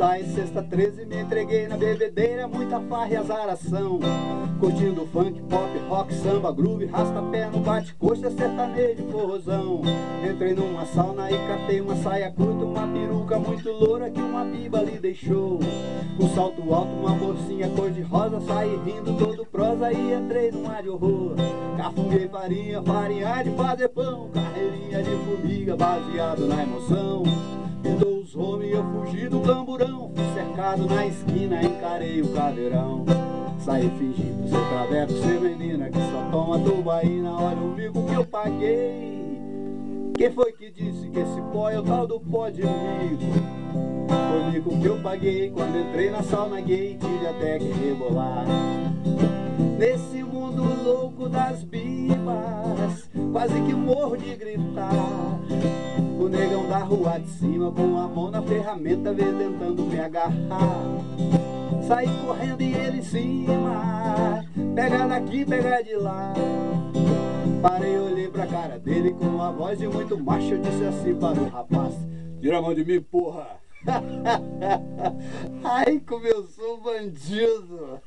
Sai sexta 13, me entreguei na bebedeira, muita farra e azaração. Curtindo funk, pop, rock, samba, groove, rasta-pé no bate-coxa, sertanejo, forrozão. Entrei numa sauna e catei uma saia curta, uma peruca muito loura que uma biba lhe deixou. Um salto alto, uma bolsinha cor-de-rosa, saí rindo todo prosa e entrei num ar de horror. Cafunguei farinha, farinha de fazer pão, carreirinha de formiga, baseado na emoção. Pintou os homens, eu fugi do camburão, fui cercado na esquina, encarei o caveirão. Saí fingindo ser traveco, ser menina que só toma tubaína. Olha o mico que eu paguei. Quem foi que disse que esse pó é o tal do pó de mico? Foi o mico que eu paguei quando entrei na sauna gay, tive até que rebolar. Nesse mundo louco das bibas, quase que morro de gritar. O negão da rua de cima com a mão na ferramenta, veio tentando me agarrar. Saí correndo e ele em cima, pega daqui, pega de lá. Parei, olhei pra cara dele com uma voz de muito macho, eu disse assim para o rapaz: tira a mão de mim, porra! Ai, como eu sou bandido!